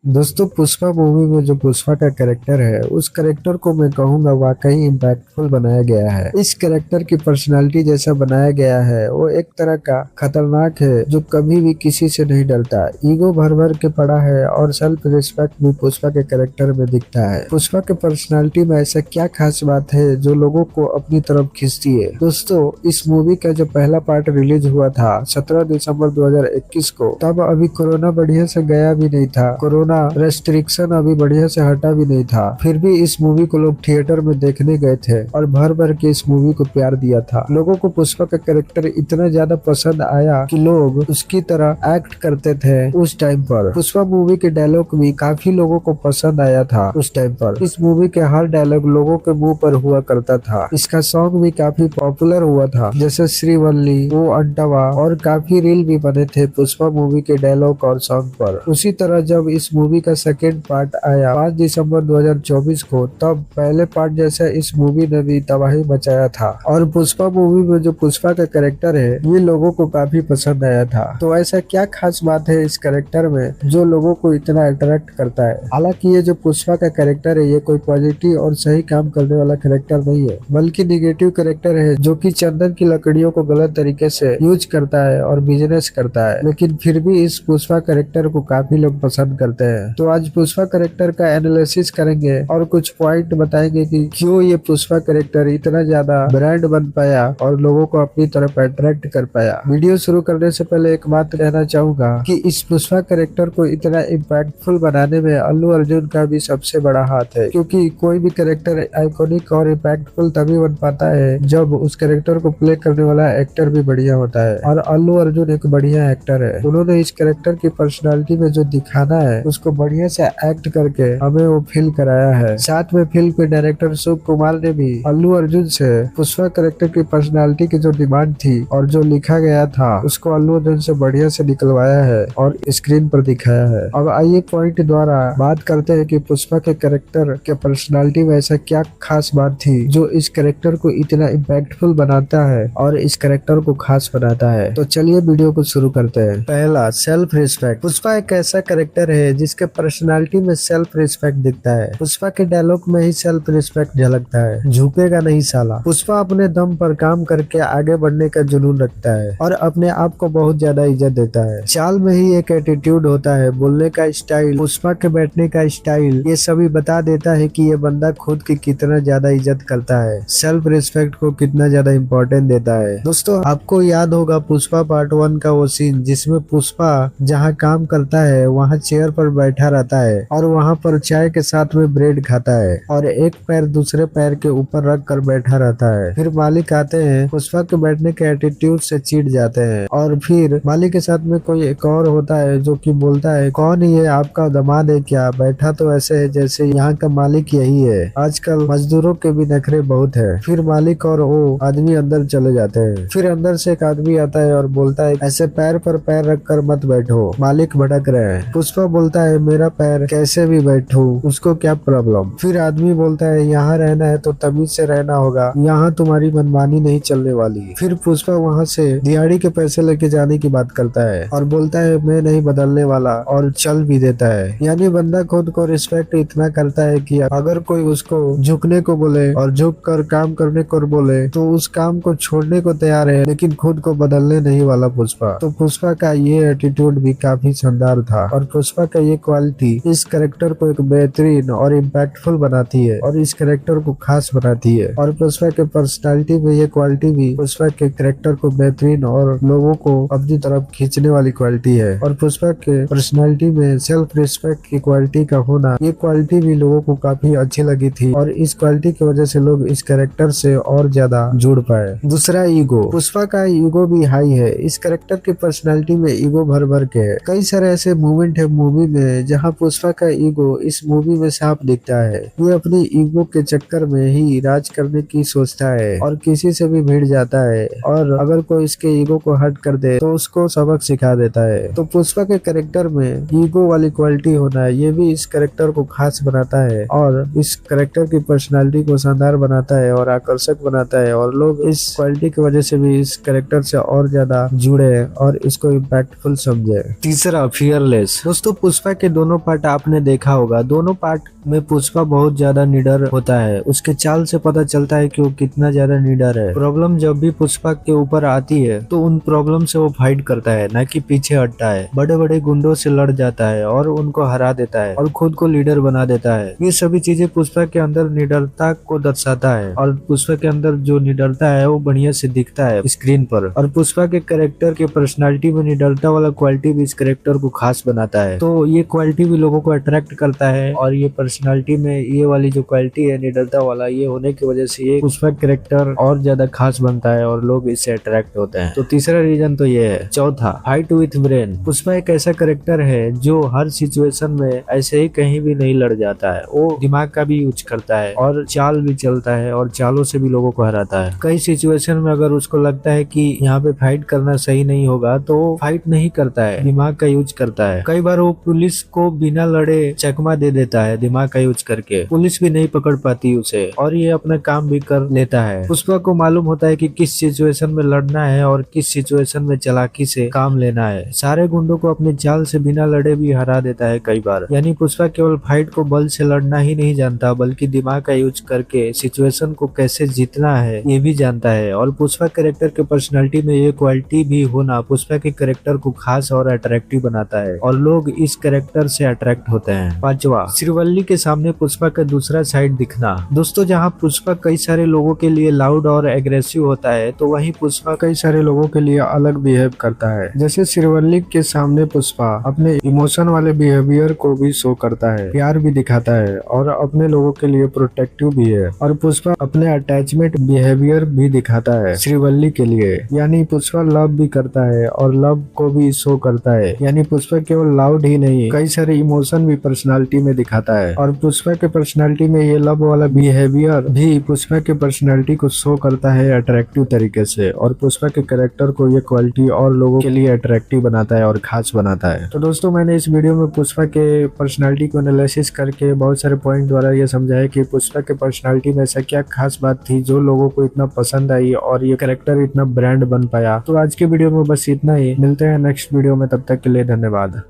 दोस्तों पुष्पा मूवी में जो पुष्पा का कैरेक्टर है उस कैरेक्टर को मैं कहूंगा वाकई इम्पैक्टफुल बनाया गया है। इस कैरेक्टर की पर्सनालिटी जैसा बनाया गया है वो एक तरह का खतरनाक है जो कभी भी किसी से नहीं डरता। ईगो भर भर के पड़ा है और सेल्फ रिस्पेक्ट भी पुष्पा के कैरेक्टर में दिखता है। पुष्पा के पर्सनालिटी में ऐसा क्या खास बात है जो लोगों को अपनी तरफ खींचती है। दोस्तों इस मूवी का जो पहला पार्ट रिलीज हुआ था 17 दिसंबर 2021 को, तब अभी कोरोना बढ़िया से गया भी नहीं था। कोरोना रेस्ट्रिक्शन अभी बढ़िया से हटा भी नहीं था, फिर भी इस मूवी को लोग थिएटर में देखने गए थे और भर भर के इस मूवी को प्यार दिया था। लोगों को पुष्पा का कैरेक्टर इतना ज्यादा पसंद आया कि लोग उसकी तरह एक्ट करते थे। उस टाइम पर पुष्पा मूवी के डायलॉग भी काफी लोगों को पसंद आया था। उस टाइम पर इस मूवी के हर डायलॉग लोगों के मुंह पर हुआ करता था। इसका सॉन्ग भी काफी पॉपुलर हुआ था, जैसे श्रीवल्ली, वो अंटवा, और काफी रील भी बने थे पुष्पा मूवी के डायलॉग और सॉन्ग पर। उसी तरह जब इस मूवी का सेकेंड पार्ट आया 5 दिसंबर 2024 को, तब पहले पार्ट जैसा इस मूवी ने भी तबाही मचाया था और पुष्पा मूवी में जो पुष्पा का कैरेक्टर है ये लोगों को काफी पसंद आया था। तो ऐसा क्या खास बात है इस कैरेक्टर में जो लोगों को इतना अट्रैक्ट करता है। हालांकि ये जो पुष्पा का कैरेक्टर है ये कोई पॉजिटिव और सही काम करने वाला कैरेक्टर नहीं है, बल्कि निगेटिव कैरेक्टर है जो कि चंदन की लकड़ियों को गलत तरीके से यूज करता है और बिजनेस करता है। लेकिन फिर भी इस पुष्पा कैरेक्टर को काफी लोग पसंद करते हैं। तो आज पुष्पा कैरेक्टर का एनालिसिस करेंगे और कुछ पॉइंट बताएंगे कि क्यों ये पुष्पा कैरेक्टर इतना ज्यादा ब्रांड बन पाया और लोगों को अपनी तरफ अट्रैक्ट कर पाया। वीडियो शुरू करने से पहले एक बात कहना चाहूंगा कि इस पुष्पा कैरेक्टर को इतना इम्पैक्टफुल बनाने में अल्लू अर्जुन का भी सबसे बड़ा हाथ है, क्योंकि कोई भी कैरेक्टर आइकॉनिक और इम्पैक्टफुल तभी बन पाता है जब उस कैरेक्टर को प्ले करने वाला एक्टर भी बढ़िया होता है, और अल्लू अर्जुन एक बढ़िया एक्टर है। उन्होंने इस कैरेक्टर की पर्सनालिटी में जो दिखाना है उसको बढ़िया से एक्ट करके हमें वो फील कराया है। साथ में फिल्म के डायरेक्टर शुभ कुमार ने भी अल्लू अर्जुन से पुष्पा कैरेक्टर की पर्सनालिटी की जो डिमांड थी और जो लिखा गया था उसको अल्लू अर्जुन से बढ़िया से निकलवाया है और स्क्रीन पर दिखाया है। अब आइए पॉइंट द्वारा बात करते हैं कि पुष्पा के कैरेक्टर के पर्सनालिटी में ऐसा क्या खास बात थी जो इस कैरेक्टर को इतना इम्पैक्टफुल बनाता है और इस कैरेक्टर को खास बनाता है। तो चलिए वीडियो को शुरू करते हैं। पहला, सेल्फ रिस्पेक्ट। पुष्पा एक ऐसा कैरेक्टर है जिसके पर्सनालिटी में सेल्फ रिस्पेक्ट दिखता है। पुष्पा के डायलॉग में ही सेल्फ रिस्पेक्ट झलकता है। झुकेगा नहीं साला। पुष्पा अपने दम पर काम करके आगे बढ़ने का जुनून रखता है और अपने आप को बहुत ज्यादा इज्जत देता है। चाल में ही एक एटीट्यूड होता है, बोलने का स्टाइल, पुष्पा के बैठने का स्टाइल, ये सभी बता देता है कि ये बंदा खुद की कितना ज्यादा इज्जत करता है, सेल्फ रिस्पेक्ट को कितना ज्यादा इम्पोर्टेंट देता है। दोस्तों आपको याद होगा पुष्पा पार्ट 1 का वो सीन जिसमें पुष्पा जहाँ काम करता है वहाँ चेयर पर बैठा रहता है और वहाँ पर चाय के साथ में ब्रेड खाता है और एक पैर दूसरे पैर के ऊपर रख कर बैठा रहता है। फिर मालिक आते हैं, पुष्पा के बैठने के एटीट्यूड से चिढ़ जाते हैं और फिर मालिक के साथ में कोई एक और होता है जो कि बोलता है, कौन ये आपका दामाद है क्या, बैठा तो ऐसे है जैसे यहाँ का मालिक यही है। आजकल मजदूरों के भी नखरे बहुत है। फिर मालिक और वो आदमी अंदर चले जाते हैं। फिर अंदर से एक आदमी आता है और बोलता है, ऐसे पैर पर पैर रख कर मत बैठो, मालिक भटक रहे हैं। पुष्पा बोलता है, मेरा पैर कैसे भी बैठूं, उसको क्या प्रॉब्लम। फिर आदमी बोलता है, यहाँ रहना है तो तमीज से रहना होगा, यहाँ तुम्हारी मनमानी नहीं चलने वाली। फिर पुष्पा वहाँ से दिहाड़ी के पैसे लेके जाने की बात करता है और बोलता है, मैं नहीं बदलने वाला, और चल भी देता है। यानी बंदा खुद को रिस्पेक्ट इतना करता है कि अगर कोई उसको झुकने को बोले और झुक कर काम करने को बोले तो उस काम को छोड़ने को तैयार है, लेकिन खुद को बदलने नहीं वाला पुष्पा। तो पुष्पा का ये एटीट्यूड भी काफी शानदार था और पुष्पा का ये क्वालिटी इस कैरेक्टर को एक बेहतरीन और इम्पैक्टफुल बनाती है और इस कैरेक्टर को खास बनाती है। और पुष्पा के पर्सनालिटी में ये क्वालिटी भी पुष्पा के कैरेक्टर को बेहतरीन और लोगों को अपनी तरफ खींचने वाली क्वालिटी है। और पुष्पा के पर्सनालिटी में सेल्फ रिस्पेक्ट की क्वालिटी का होना, ये क्वालिटी भी लोगों को काफी अच्छी लगी थी और इस क्वालिटी की वजह से लोग इस कैरेक्टर से और ज्यादा जुड़ पाए। दूसरा, ईगो। पुष्पा का ईगो भी हाई है। इस कैरेक्टर की पर्सनालिटी में ईगो भर भर के है। कई सारे ऐसे मूवमेंट है मूवी में जहाँ पुष्पा का ईगो इस मूवी में साफ दिखता है। ये अपनी ईगो के चक्कर में ही राज करने की सोचता है और किसी से भी भिड़ जाता है, और अगर कोई इसके ईगो को हर्ट कर दे तो उसको सबक सिखा देता है। तो पुष्पा के कैरेक्टर में ईगो वाली क्वालिटी होना ये भी इस कैरेक्टर को खास बनाता है और इस कैरेक्टर की पर्सनालिटी को शानदार बनाता है और आकर्षक बनाता है, और लोग इस क्वालिटी की वजह से भी इस कैरेक्टर से और ज्यादा जुड़े और इसको इम्पैक्टफुल समझे। तीसरा, फियरलेस। दोस्तों पुष्पा पुष्पा के दोनों पार्ट आपने देखा होगा। दोनों पार्ट में पुष्पा बहुत ज्यादा निडर होता है। उसके चाल से पता चलता है कि वो कितना ज्यादा निडर है। प्रॉब्लम जब भी पुष्पा के ऊपर आती है तो उन प्रॉब्लम से वो फाइट करता है, ना कि पीछे हटता है। बड़े बड़े गुंडों से लड़ जाता है और उनको हरा देता है और खुद को लीडर बना देता है। ये सभी चीजें पुष्पा के अंदर निडरता को दर्शाता है और पुष्पा के अंदर जो निडरता है वो बढ़िया से दिखता है स्क्रीन पर। और पुष्पा के कैरेक्टर के पर्सनालिटी में निडरता वाला क्वालिटी भी इस कैरेक्टर को खास बनाता है। तो ये क्वालिटी भी लोगों को अट्रैक्ट करता है और ये पर्सनालिटी में ये वाली जो क्वालिटी है निडरता वाला, ये होने की वजह से ये पुष्पा कैरेक्टर और ज्यादा खास बनता है और लोग इससे अट्रैक्ट होते हैं। तो तीसरा रीजन तो ये है। चौथा, फाइट विथ ब्रेन। पुष्पा एक ऐसा कैरेक्टर है जो हर सिचुएशन में ऐसे ही कहीं भी नहीं लड़ जाता है। वो दिमाग का भी यूज करता है और चाल भी चलता है और चालों से भी लोगों को हराता है। कई सिचुएशन में अगर उसको लगता है कि यहाँ पे फाइट करना सही नहीं होगा तो वो फाइट नहीं करता है, दिमाग का यूज करता है। कई बार वो पुलिस को बिना लड़े चकमा दे देता है दिमाग का यूज करके। पुलिस भी नहीं पकड़ पाती उसे और ये अपना काम भी कर लेता है। पुष्पा को मालूम होता है कि किस सिचुएशन में लड़ना है और किस सिचुएशन में चालाकी से काम लेना है। सारे गुंडों को अपने चाल से बिना लड़े भी हरा देता है कई बार। यानी पुष्पा केवल फाइट को बल से लड़ना ही नहीं जानता बल्कि दिमाग का यूज करके सिचुएशन को कैसे जीतना है ये भी जानता है। और पुष्पा कैरेक्टर के पर्सनालिटी में ये क्वालिटी भी होना पुष्पा के कैरेक्टर को खास और अट्रैक्टिव बनाता है और लोग इस कैरेक्टर से अट्रैक्ट होते हैं। पांचवा, श्रीवल्ली के सामने पुष्पा का दूसरा साइड दिखना। दोस्तों, जहाँ पुष्पा कई सारे लोगों के लिए लाउड और एग्रेसिव होता है तो वहीं पुष्पा कई सारे लोगों के लिए अलग बिहेव करता है। जैसे श्रीवल्ली के सामने पुष्पा अपने इमोशन वाले बिहेवियर को भी शो करता है, प्यार भी दिखाता है और अपने लोगों के लिए प्रोटेक्टिव भी है। और पुष्पा अपने अटैचमेंट बिहेवियर भी दिखाता है श्रीवल्ली के लिए। यानी पुष्पा लव भी करता है और लव को भी शो करता है। यानी पुष्पा केवल लाउड ही नहीं, कई सारे इमोशन भी पर्सनालिटी में दिखाता है। और पुष्पा के पर्सनालिटी में ये लव वाला बिहेवियर भी पुष्पा के पर्सनालिटी को शो करता है अट्रैक्टिव तरीके से। और पुष्पा के कैरेक्टर को ये क्वालिटी और लोगों के लिए अट्रैक्टिव बनाता है और खास बनाता है। तो दोस्तों, मैंने इस वीडियो में पुष्पा के पर्सनालिटी को एनालिसिस करके बहुत सारे पॉइंट द्वारा ये समझाया कि पुष्पा के पर्सनालिटी में ऐसा क्या खास बात थी जो लोगों को इतना पसंद आई और ये कैरेक्टर इतना ब्रांड बन पाया। तो आज के वीडियो में बस इतना ही। मिलते हैं नेक्स्ट वीडियो में, तब तक के लिए धन्यवाद।